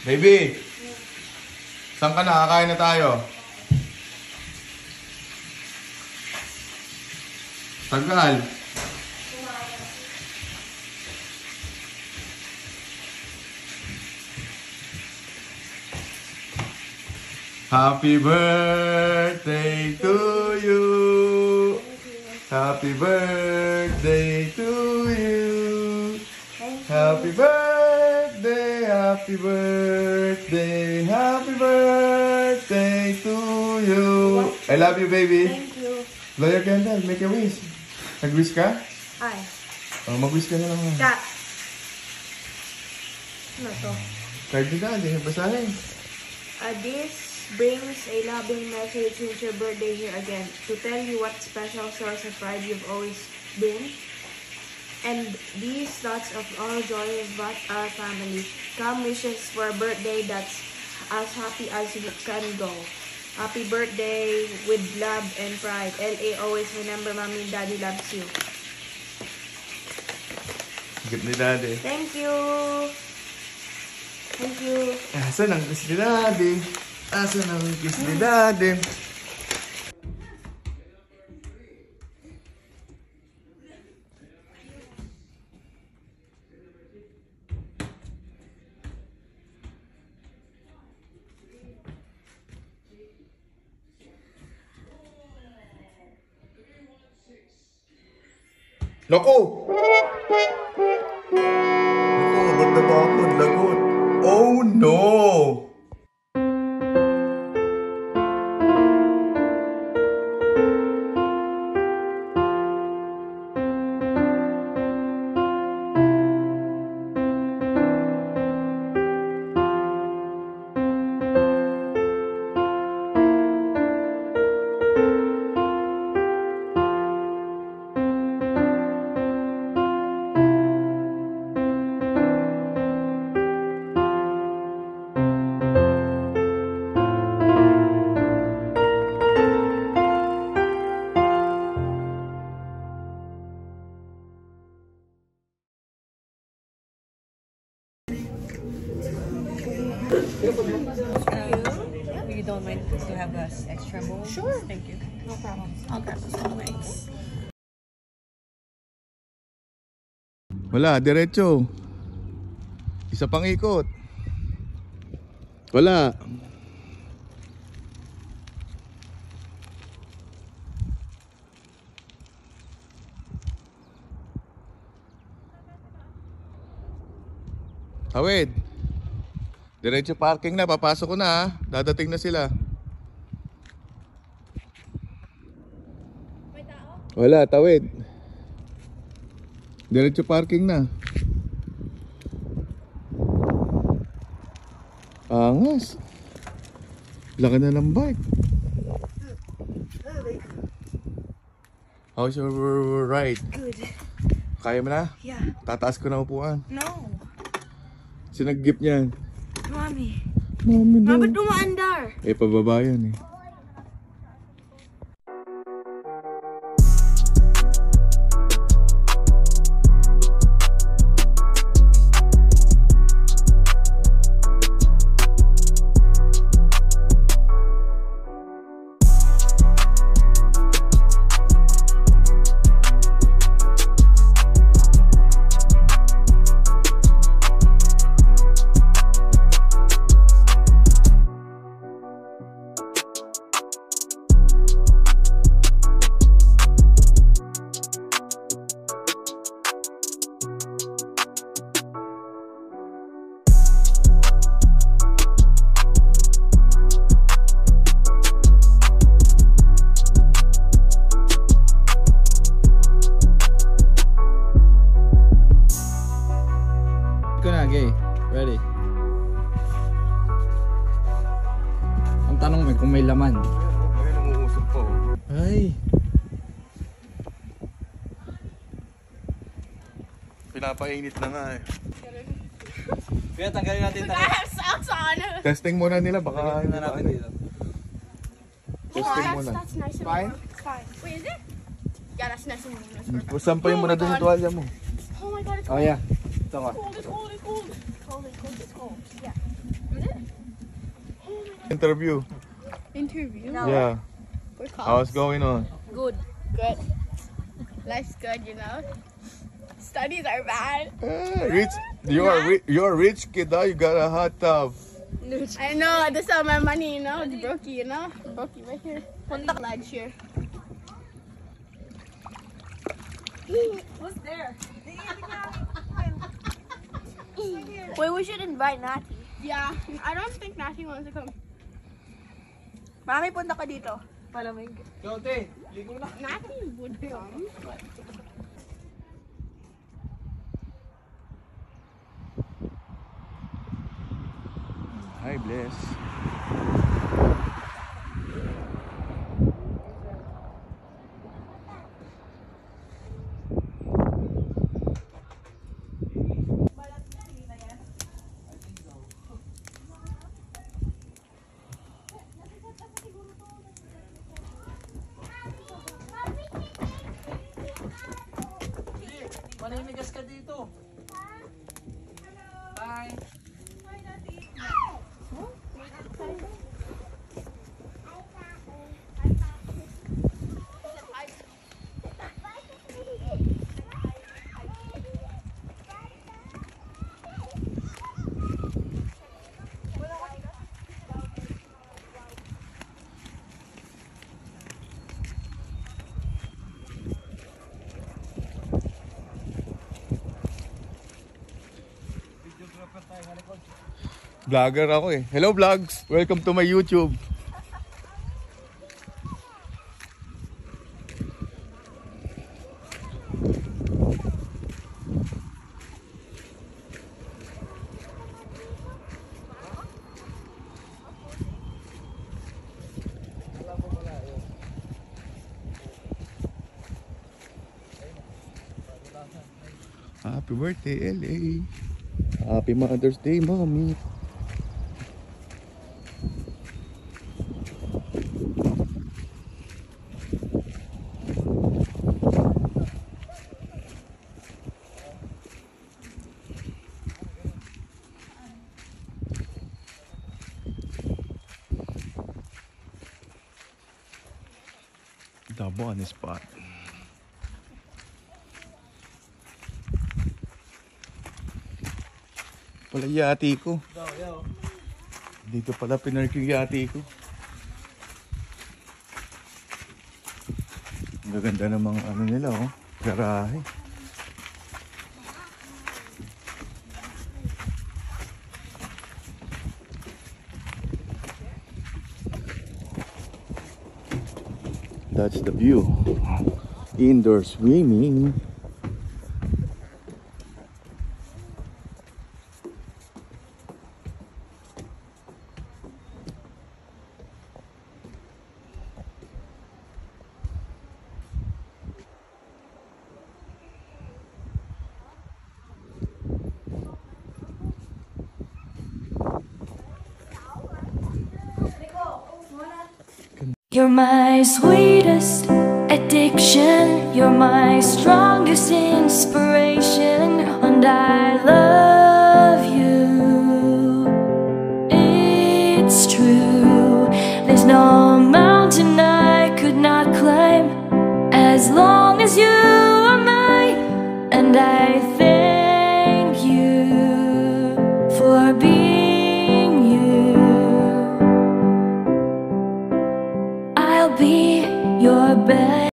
Baby! Saan ka na? Kakain na tayo. Tagal. Happy birthday to you. Happy birthday to you. Happy birthday, happy birthday, happy birthday to you. I love you, baby. Thank you. Blow your candle, make a wish. Nag-wish ka? Ay. Oh, mag-wish ka na lang. Kat. Ano to? Card ni Daddy, basahin. This brings a loving message since your birthday here again to tell you what special source of pride you've always been. And these thoughts of all joy about our family. Come wishes for a birthday that's as happy as you can go. Happy birthday with love and pride. LA, always remember Mommy and Daddy loves you. Gift ni Daddy. Thank you. Thank you. Asan ang kiss ni Daddy? Asan ang kiss ni Daddy? Loko! Loko, ba't na ba ako? Lagot. Oh no! You don't mind to have us extra bowl? Sure. Thank you. No problem. I'll grab some rice. Wala, diretso. Isa pang ikot. Wala. Tawid. Diretso parking na, papasok ko na ha. Dadating na sila. May tao? Wala, tawid. Diretso parking na. Angas. Laki na ng bike. How's your ride? Good. Kaya mo na? Yeah. Tataas ko na upuan. No. Sinag-gift niyan. Mommy. Mami daw. Ba't umaandar? Eh, pababa yan eh. Okay, ready. Ang tanong mo kung may laman. Ay, nangungusap pa oh. Ay. Pinapainit na nga eh. Kaya tanggalin natin ito. Testing muna nila, baka hindi na natin ano. dito. Testing muna. That's nice and Fine? warm. It's fine. Wait, is it? Yeah, that's nice and warm. That's perfect. Sampayin mo na doon yung tuwalya mo. Oh my god, it's Oh cold. yeah. Ito ka. It's cold, it's cold, it's cold. It's cold, it's cold, it's cold. Yeah. Is it? Interview. Interview? Yeah. For How's going on? Good. Good. Life's good, you know. Studies are bad. Rich. You're a rich kid, huh? You got a hot tub. I know. This is all my money, you know. It's brokey, you know. Brokey right here. Contact lodge here. Who's there? Wait, we should invite Nati. Yeah. I don't think Nati wants to come. Mami, punta ka dito. Palamig. Jote, ligo na. Nati would come. But Hi, Bless. Manimigas ka dito. Bye. Vlogger ako eh. Hello vlogs! Welcome to my YouTube. Happy birthday, LA. Happy Mother's Day, Mommy. Double on the spot. Pala yati ko. Dito pala pinark yung yati ko. Ang gaganda ng mga ano nila oh. Garahe. That's the view. Indoor swimming. You're my sweetest addiction, you're my strongest inspiration, and I love you. It's true, there's no mountain I could not climb as long as you are mine, and I thank you for being you. I'll be your best.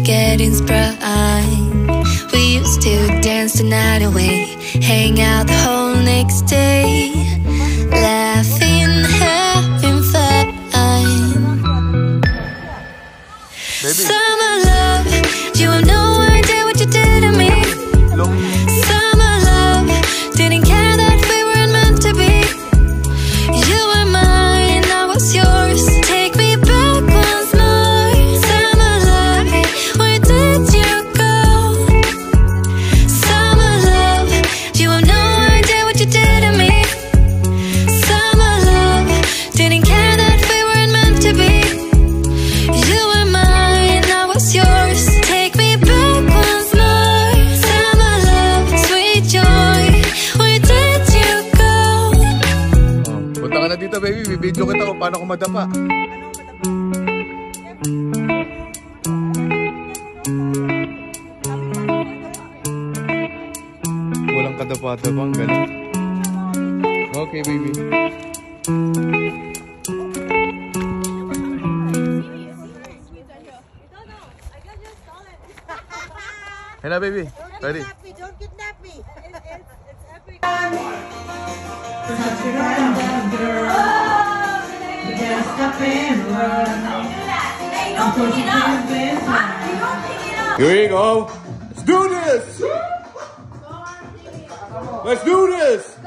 getting sprung. We used to dance the night away, hang out the whole next day, laughing, having fun. Baby. Summer love, you have no idea what you did to me. Summer love, didn't care that we weren't meant to be. You were mine, I was yours. Take me back once more. Summer love, where did you go? Summer love, you have no idea what you did to me. Summer love, didn't care that we weren't meant to be. You were mine, I was yours. Take me back once more. Summer love, sweet joy, where did you go? Punta ka na dito, baby. Bibidyo kita kung paano ko madapa. Walang kadapa-dabang, ganun. Okay, baby. Hey na, baby. Ready? Don't kidnap me. It's epic. Here we go. Let's do this. Let's do this.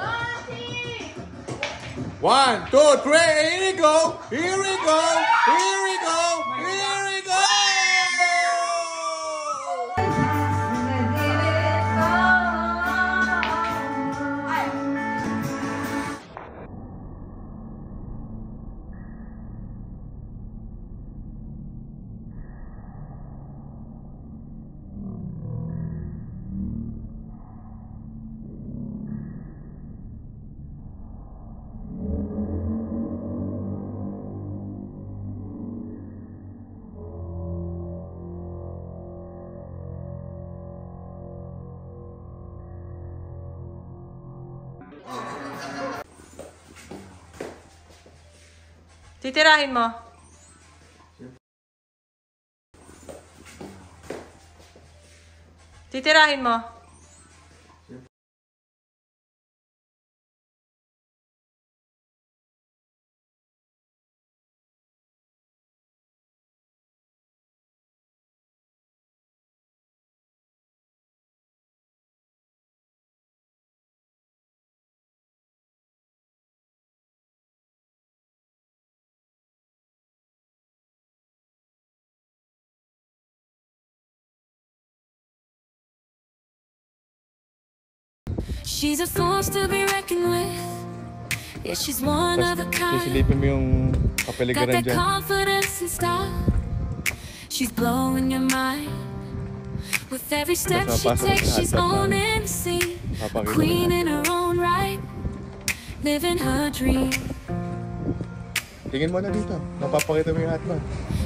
1, 2, 3. Here we go. Here we go. Here we go. Here we go. Titirahin mo. Titirahin mo. She's a force to be reckoned with. Yeah, she's one of a kind. Sisilipin mo yung Got kapaligiran that dyan. confidence and style. She's blowing your mind. With every step she papasok takes, sa she's hotdog owning the scene. Papakita Queen mo. in her own right, living her dream. Tingin mo na dito. Napapakita mo yung hotdog.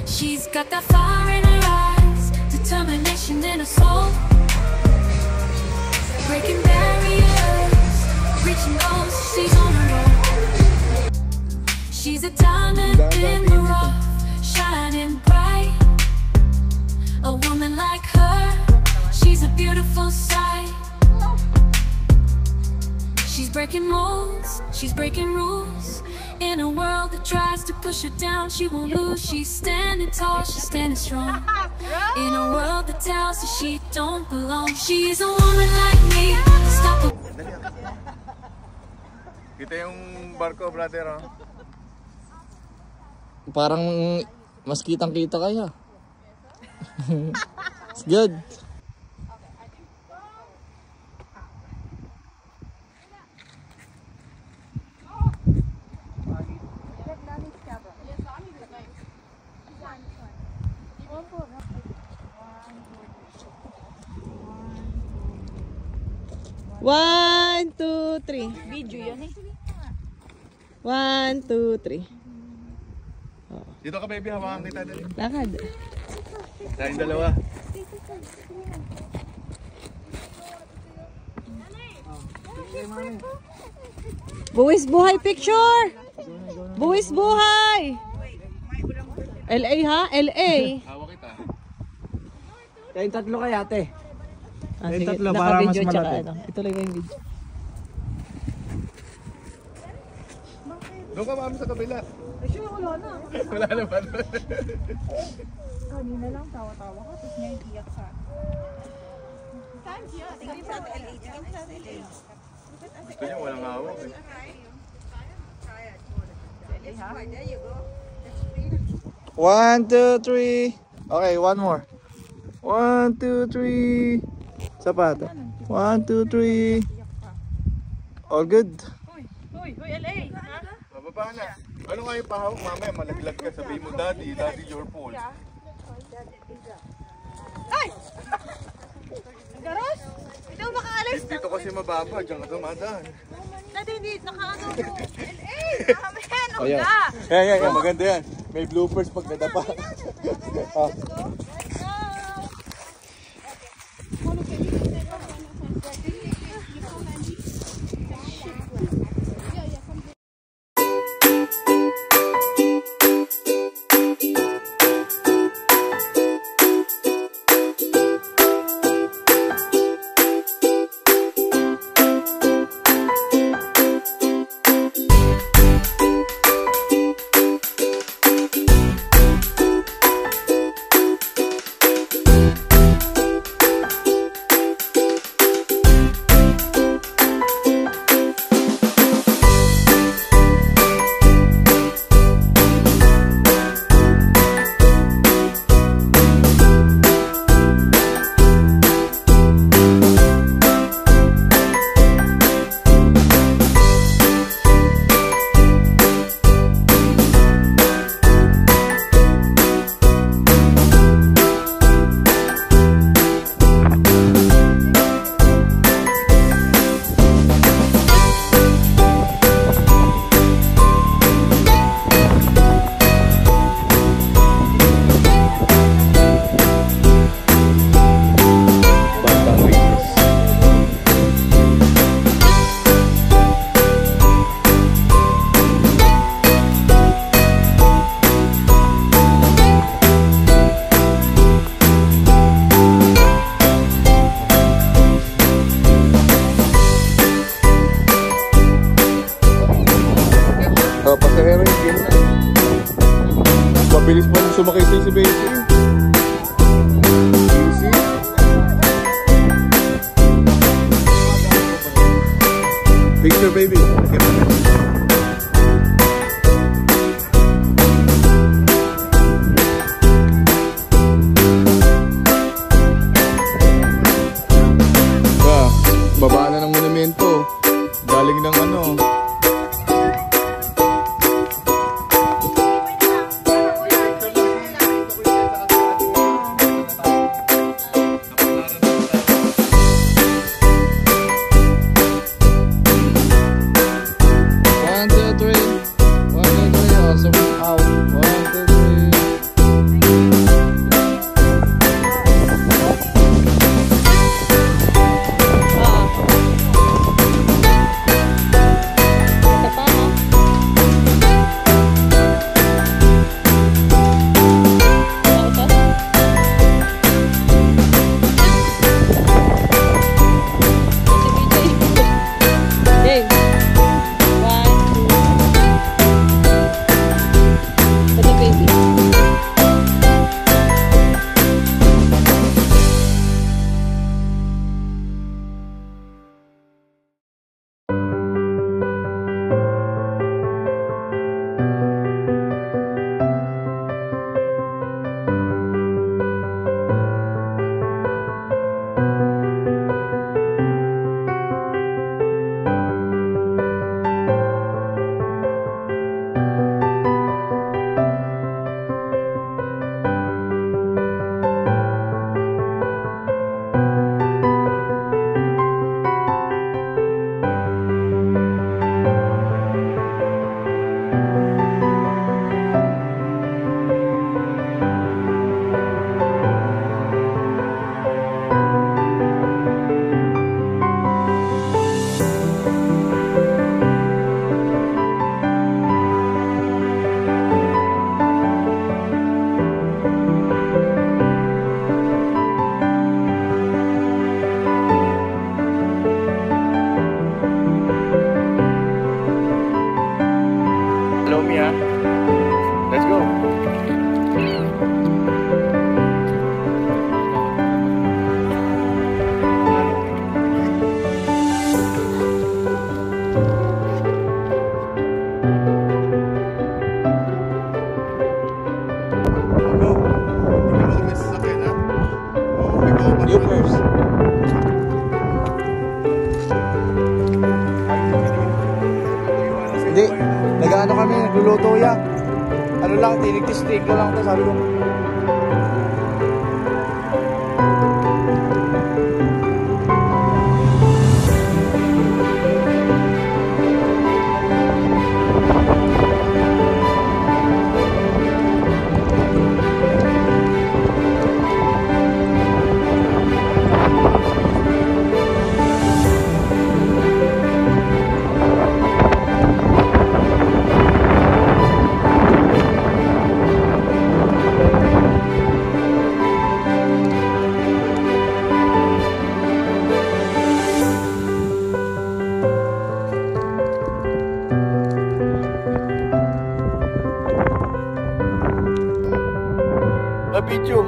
She's got that fire in her eyes, determination in her soul. Breaking barriers, reaching goals, she's on her own. She's a diamond in the rough, shining bright. A woman like her, she's a beautiful sight. She's breaking molds, she's breaking rules. In a world that tries to push her down, she won't lose. She's standing tall, she's standing strong. In a world that tells her she don't belong, she's a woman like me. Stop her. Kita yung barko, brother, oh. Parang mas kitang-kita kaya. It's good. One, two, three. Video yan eh. 1, 2, 3. Dito ka, baby. Hawakan kita dali. Lakad. Tayong dalawa. Buwis buhay picture! Buwis buhay! LA ha? LA! Hawak kita. Kayong tatlo kay ate. Sige, tatlo, para mas naka-video tsaka malapit. ano. Ituloy ko yung video. Doon ka mami sa kabila. Wala naman. Kanina lang tawa-tawa ka, tapos ngayon iyak ka. Gusto niya walang hawak eh. One, two, three. Okay, one more. 1, 2, 3. Sapat. 1, 2, 3. All good. Uy, LA! Mababa na. Ano nga yung pahawak? Mamaya malaglag ka. Sabihin mo, Daddy, your fault. Garos! Ito makaalis! Dito kasi mababa. Diyan ka dumadaan. Dati hindi, nakaano ko. LA! Amen! Oh, yan. Yan. Maganda yan. May bloopers pag nadapa. Ah. Pasahero yung game na. Mabilis pa rin sumakay sa si Becky. Easy. Picture baby. Baba na ng monumento. Galing ng ano. Hindi. Nag-ano kami, nagluluto yan. Ano lang, tinig-tistig ko lang to, sabi ko. Video.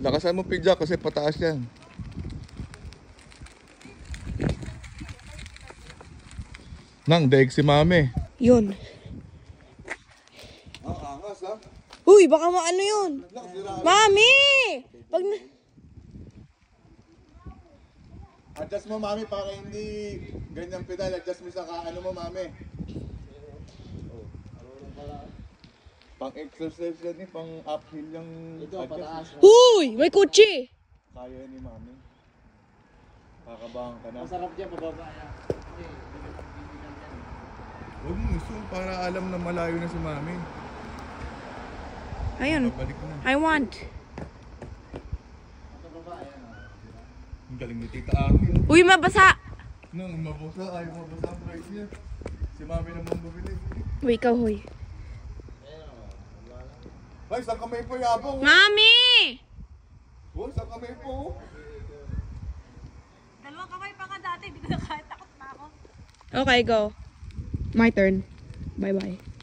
Lakasan mo pigya kasi pataas yan. Nang, daig si mami. Yun. Ang angas ha? Uy, baka maano yun. Mami! Pag na... Adjust mo mami para hindi ganyang pedal. Adjust mo sa ano mo mami. Pang exercise yan eh, pang uphill yung adjust. Uy! May kutsi! Kaya ni mami. Kakabahan ka na. Masarap dyan, pababa yan. Huwag mo gusto para alam na malayo na si mami. Ayun. Balik na. I want. Ang galing ni Tita Ami. Uy, mabasa! Nang mabasa, ayaw mabasa ang price niya. Si mami naman bumili. Uy, ikaw, huy. Ay, saan kamay po yabang? Mami! Oh, saan kamay po? Dalawang kamay pa nga dati, hindi ko na kahit takot na ako. Okay, go. My turn. Bye-bye.